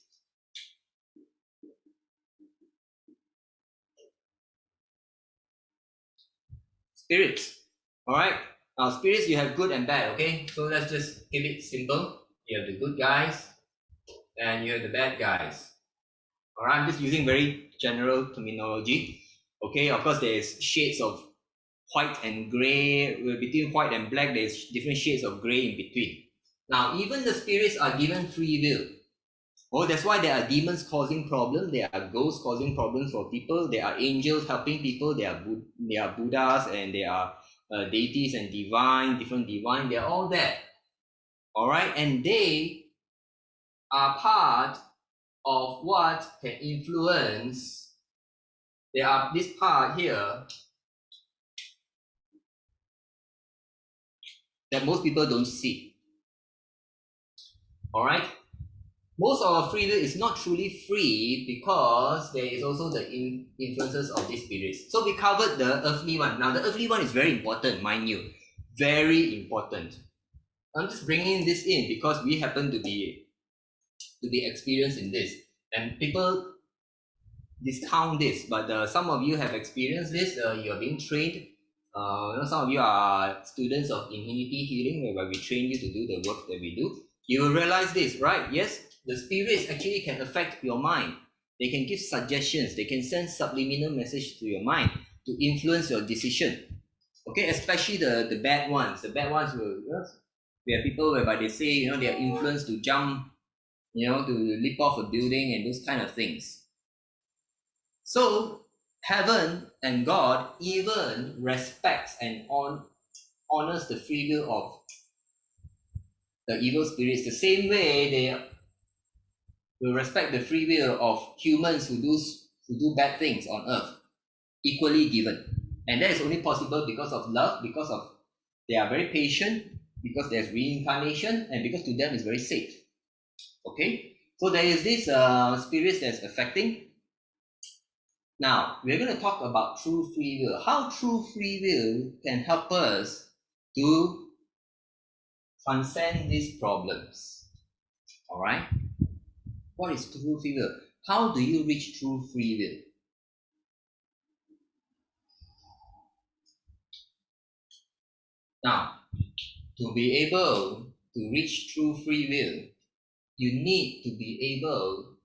S1: spirits. All right. Now, spirits, you have good and bad. Okay. So let's just keep it simple. You have the good guys, and you have the bad guys. All right. I'm just using very general terminology. Okay. Of course, there's shades of white and gray. Between white and black, there's different shades of gray in between. Now, even the spirits are given free will. Oh, that's why there are demons causing problems. There are ghosts causing problems for people. There are angels helping people. There are Buddhas, and there are deities and different divine. They are all there. All right, and they are part of what can influence. They are this part here that most people don't see. All right. Most of our free will is not truly free because there is also the influences of these spirits. So we covered the earthly one. Now the earthly one is very important, mind you. Very important. I'm just bringing this in because we happen to be experienced in this. And people discount this, but some of you have experienced this. You are being trained. Some of you are students of immunity healing, where we train you to do the work that we do. You will realize this, right? Yes, the spirits actually can affect your mind. They can give suggestions. They can send subliminal message to your mind to influence your decision. Okay, especially the bad ones. The bad ones will, we have people whereby they say, they are influenced to jump, to leap off a building and those kind of things. So heaven and God even respects and honors the free will of the evil spirits the same way they will respect the free will of humans who do bad things on earth, equally given. And that is only possible because of love, because of they are very patient, because there's reincarnation, and because to them it's very safe. Okay, so there is this spirits that's affecting. Now we're going to talk about true free will. How true free will can help us to transcend these problems. All right. What is true free will? How do you reach true free will? Now, to be able to reach true free will, you need to be able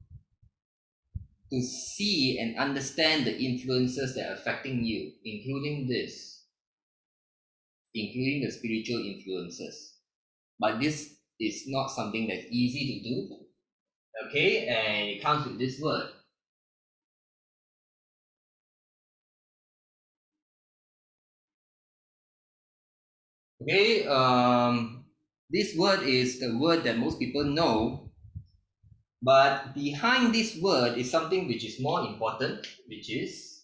S1: to see and understand the influences that are affecting you, including the spiritual influences. But this is not something that's easy to do. Okay, and it comes with this word. Okay, this word is the word that most people know, but behind this word is something which is more important, which is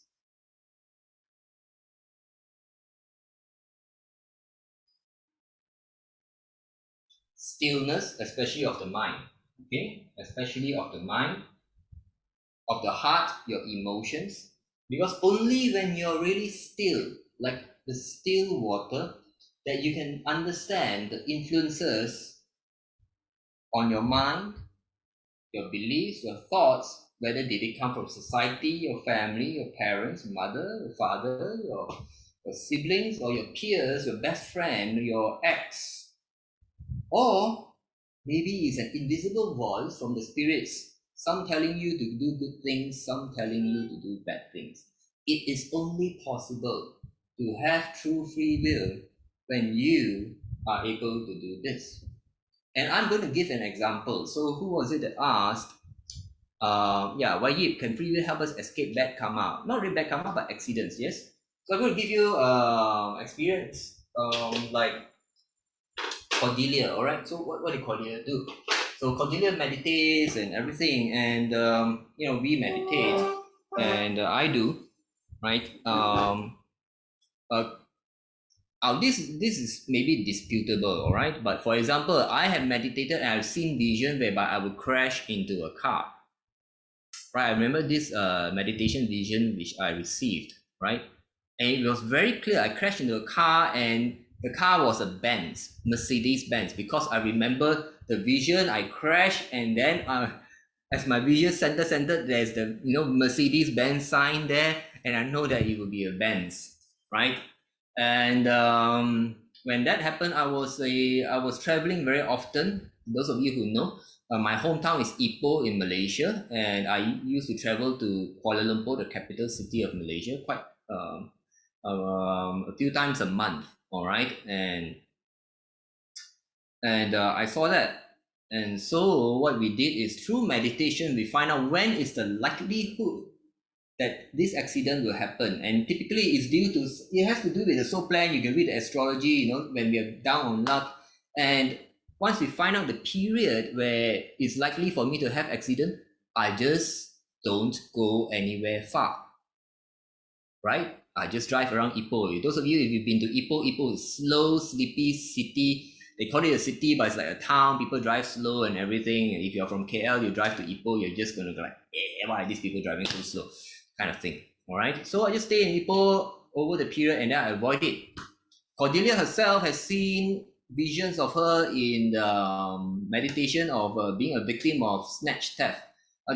S1: stillness, especially of the mind. Okay, especially of the mind, of the heart, your emotions. Because only when you're really still, like the still water, that you can understand the influences on your mind, your beliefs, your thoughts, whether they come from society, your family, your parents, mother, your father, your siblings, or your peers, your best friend, your ex, or maybe it's an invisible voice from the spirits, some telling you to do good things, some telling you to do bad things. It is only possible to have true free will when you are able to do this. And I'm going to give an example. So who was it that asked, Wajib, can free will help us escape bad karma? Not really bad karma, but accidents, yes? So I'm going to give you experience, like Cordelia, all right? So what did Cordelia do? So Cordelia meditates and everything, and we meditate, and I do, right? This is maybe disputable, all right? But for example, I have meditated and I've seen vision whereby I would crash into a car, right? I remember this meditation vision which I received, right? And it was very clear. I crashed into a car, and the car was a Benz, Mercedes Benz, because I remember the vision. I crashed, and then as my vision centered, there's the Mercedes Benz sign there, and I know that it will be a Benz, right? And when that happened, I was traveling very often. Those of you who know, my hometown is Ipoh in Malaysia, and I used to travel to Kuala Lumpur, the capital city of Malaysia, quite a few times a month. All right, and I saw that. And so what we did is through meditation, we find out when is the likelihood that this accident will happen. And typically it has to do with the soul plan. You can read the astrology, when we are down on luck. And once we find out the period where it's likely for me to have accident, I just don't go anywhere far, right? I just drive around Ipoh. Those of you, if you've been to Ipoh is slow, sleepy city. They call it a city, but it's like a town. People drive slow and everything. And if you're from KL, you drive to Ipoh, you're just going to go like, why are these people driving so slow? Kind of thing. All right. So I just stay in Ipoh over the period, and then I avoid it. Cordelia herself has seen visions of her in the meditation of being a victim of snatch theft.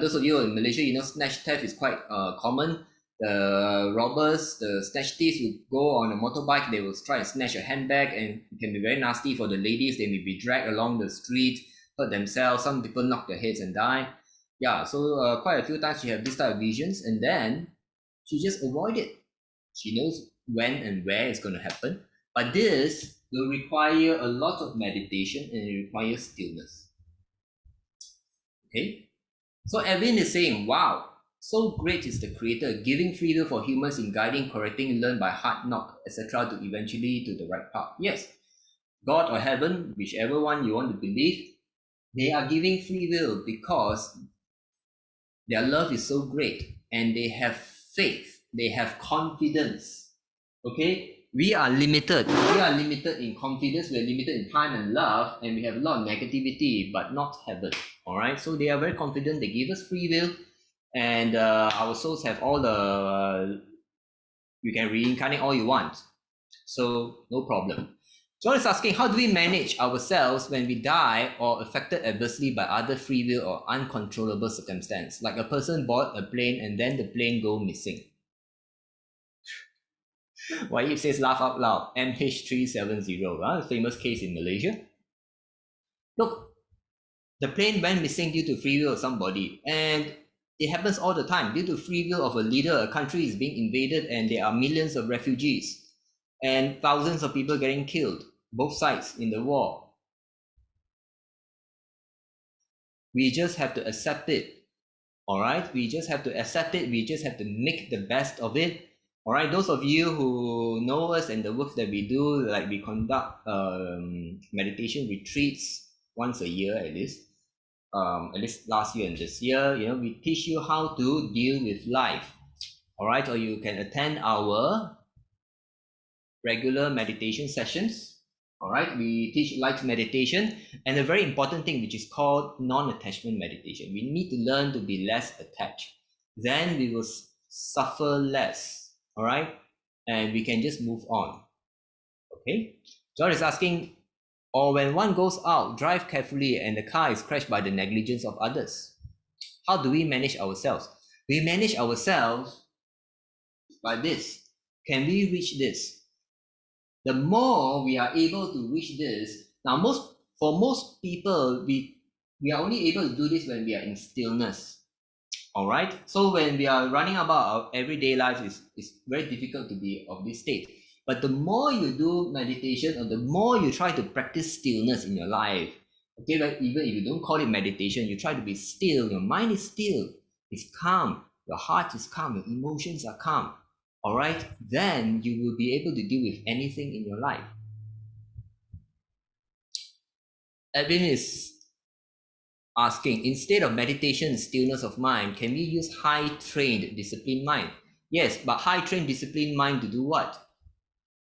S1: Those of you in Malaysia, snatch theft is quite common. The robbers, the snatch thieves would go on a motorbike. They will try and snatch a handbag, and it can be very nasty for the ladies. They may be dragged along the street, hurt themselves. Some people knock their heads and die. Yeah, so quite a few times she had this type of visions, and then she just avoid it. She knows when and where it's going to happen, but this will require a lot of meditation, and it requires stillness. Okay, so Evan is saying, wow, so great is the creator, giving free will for humans in guiding, correcting, learn by heart, not etc. to eventually to the right path. Yes, God or heaven, whichever one you want to believe, they are giving free will because their love is so great, and they have faith, they have confidence. Okay, we are limited. We are limited in confidence, we are limited in time and love, and we have a lot of negativity, but not heaven. All right, so they are very confident. They give us free will, and our souls have all the you can reincarnate all you want, so no problem. John is asking, how do we manage ourselves when we die or affected adversely by other free will or uncontrollable circumstance? Like a person bought a plane and then the plane go missing. Why it says laugh out loud, MH370, famous case in Malaysia. Look, the plane went missing due to free will of somebody, and It happens all the time. Due to free will of a leader, a country is being invaded and there are millions of refugees and thousands of people getting killed, both sides in the war. We just have to accept it. All right, we just have to accept it. We just have to make the best of it. All right, those of you who know us and the work that we do, like we conduct meditation retreats once a year at least last year and this year, we teach you how to deal with life. All right, or you can attend our regular meditation sessions. All right, we teach light meditation and a very important thing which is called non-attachment meditation. We need to learn to be less attached. Then we will suffer less. All right, and we can just move on. Okay, John is asking, or when one goes out, drive carefully and the car is crashed by the negligence of others. How do we manage ourselves? We manage ourselves by this. Can we reach this? The more we are able to reach this, now for most people, we are only able to do this when we are in stillness. All right. So when we are running about our everyday life, it's very difficult to be of this state. But the more you do meditation, or the more you try to practice stillness in your life, okay, like even if you don't call it meditation, you try to be still. Your mind is still, it's calm. Your heart is calm. Your emotions are calm. All right, then you will be able to deal with anything in your life. Edwin is asking, instead of meditation and stillness of mind, can we use high-trained, disciplined mind? Yes, but high-trained, disciplined mind to do what?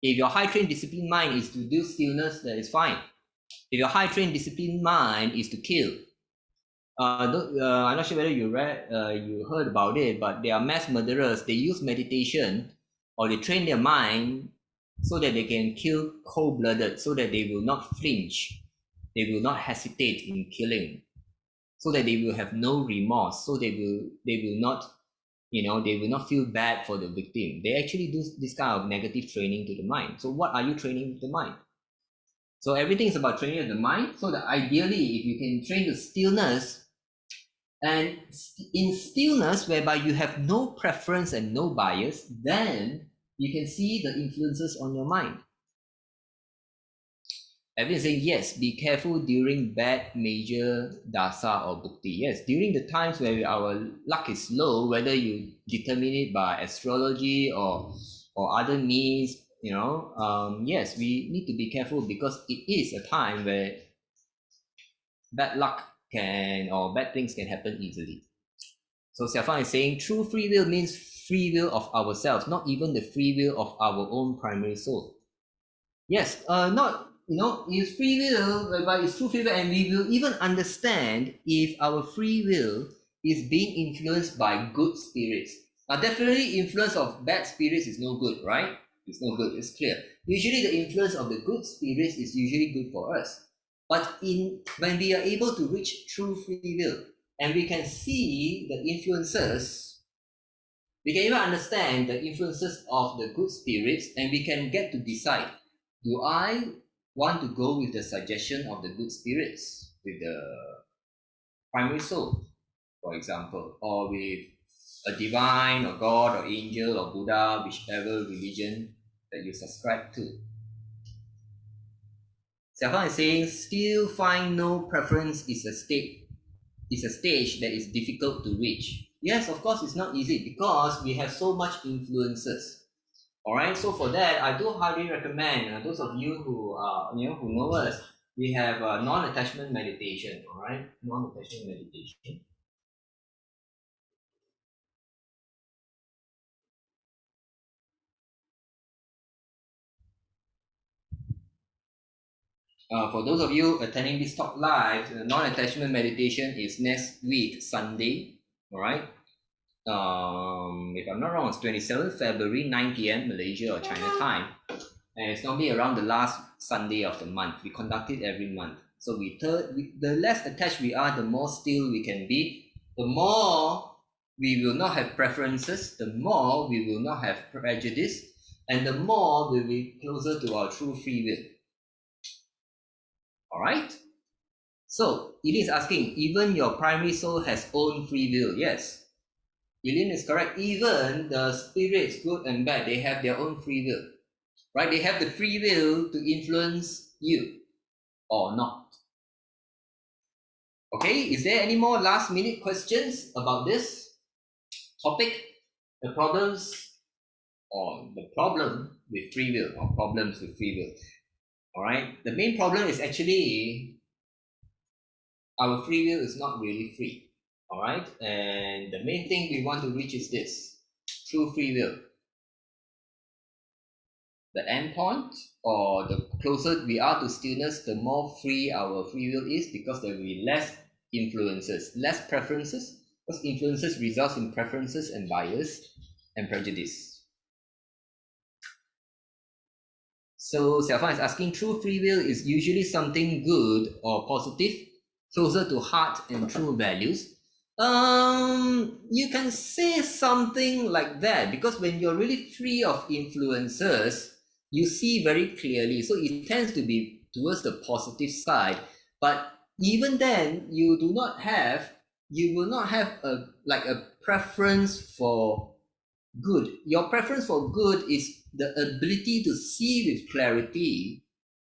S1: If your high-trained, disciplined mind is to do stillness, that is fine. If your high-trained, disciplined mind is to kill, I'm not sure whether you heard about it, but there are mass murderers. They use meditation or they train their mind so that they can kill cold-blooded, so that they will not flinch, they will not hesitate in killing, so that they will have no remorse, so they will not, they will not feel bad for the victim. They actually do this kind of negative training to the mind. So what are you training the mind? So everything is about training the mind. So that ideally, if you can train the stillness, and in stillness, whereby you have no preference and no bias, then you can see the influences on your mind. Everyone is saying, yes, be careful during bad major dasa or bhukti. Yes, during the times where our luck is low, whether you determine it by astrology or other means, yes, we need to be careful because it is a time where bad luck or bad things can happen easily. So Xiaofang is saying true free will means free will of ourselves, not even the free will of our own primary soul. Yes, it's free will, but it's true free will, and we will even understand if our free will is being influenced by good spirits. Now, definitely influence of bad spirits is no good, right? It's no good, it's clear. Usually the influence of the good spirits is usually good for us. But when we are able to reach true free will, and we can see the influences, we can even understand the influences of the good spirits, and we can get to decide, do I want to go with the suggestion of the good spirits, with the primary soul, for example, or with a divine or God or angel or Buddha, whichever religion that you subscribe to. Xiaofang is saying, still find no preference is a stage that is difficult to reach. Yes, of course, it's not easy because we have so much influences. All right, so for that, I do highly recommend those of you who who know us. We have non-attachment meditation. All right, non-attachment meditation. For those of you attending this talk live, the non-attachment meditation is next week, Sunday. All right. If I'm not wrong, it's 27th February, 9 p.m. Malaysia or China time. And it's normally around the last Sunday of the month. We conduct it every month. So the less attached we are, the more still we can be. The more we will not have preferences, the more we will not have prejudice, and the more we'll be closer to our true free will. All right? So, it is asking, even your primary soul has own free will. Yes. Eileen is correct. Even the spirits, good and bad, they have their own free will, right? They have the free will to influence you or not. Okay, is there any more last minute questions about this topic? The problems or the problem with free will or problems with free will. All right, the main problem is actually our free will is not really free. All right, and the main thing we want to reach is this true free will. The end point, or the closer we are to stillness, the more free our free will is, because there will be less influences, less preferences, because influences results in preferences and bias and prejudice. So Xiaofang is asking, true free will is usually something good or positive, closer to heart and true values. You can say something like that, because when you're really free of influences, you see very clearly. So it tends to be towards the positive side. But even then, you will not have a preference for good. Your preference for good is the ability to see with clarity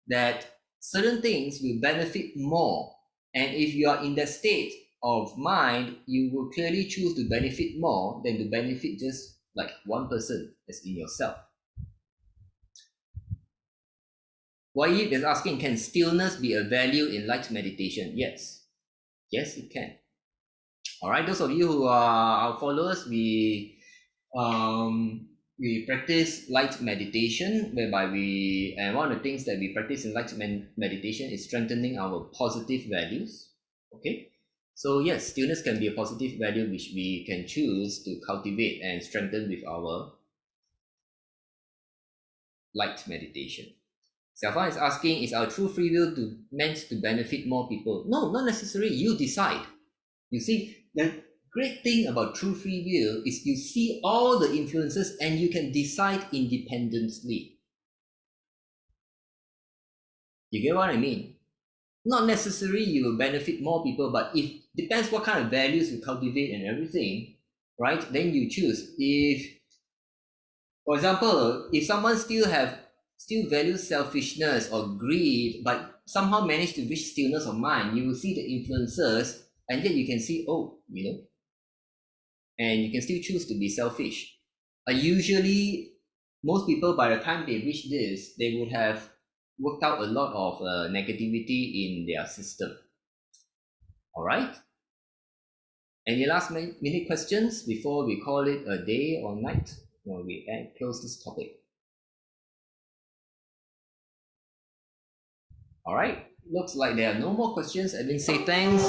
S1: that certain things will benefit more. And if you are in that state of mind, you will clearly choose to benefit more than to benefit just like one person, as in yourself. Wayib is asking, can stillness be a value in light meditation? Yes. Yes, it can. All right, those of you who are our followers, we practice light meditation, whereby and one of the things that we practice in light meditation is strengthening our positive values. Okay, so yes, stillness can be a positive value which we can choose to cultivate and strengthen with our light meditation. Xiaofang is asking, is our true free will meant to benefit more people? No, not necessarily. You decide. You see, the great thing about true free will is you see all the influences and you can decide independently. You get what I mean? Not necessarily you will benefit more people, but if depends what kind of values you cultivate and everything, right? Then you choose. If, for example, if someone still values selfishness or greed, but somehow manage to reach stillness of mind, you will see the influences, and yet you can see, and you can still choose to be selfish. Usually, most people, by the time they reach this, they would have worked out a lot of negativity in their system. All right? Any last minute questions before we call it a day or night? Or we close this topic. All right. Looks like there are no more questions. I will say thanks.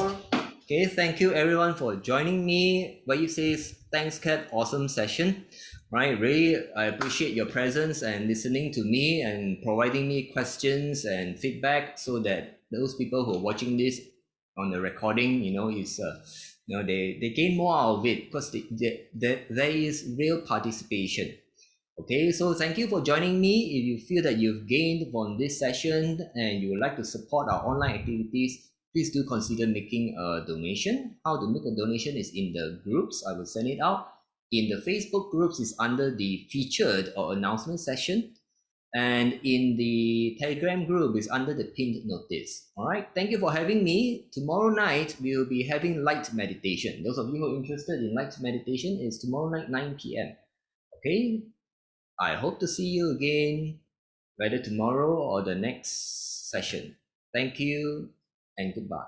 S1: Okay, thank you everyone for joining me. What you say is thanks, Kat. Awesome session. Right, really, I appreciate your presence and listening to me and providing me questions and feedback, so that those people who are watching this on the recording, they gain more out of it, because there is real participation. Okay, so thank you for joining me. If you feel that you've gained from this session and you would like to support our online activities, please do consider making a donation. How to make a donation is in the groups. I will send it out. In the Facebook groups is under the featured or announcement section. And in the Telegram group is under the pinned notice. All right, thank you for having me. Tomorrow night, we'll be having light meditation. Those of you who are interested in light meditation, is tomorrow night, 9 p.m. Okay, I hope to see you again, whether tomorrow or the next session. Thank you and goodbye.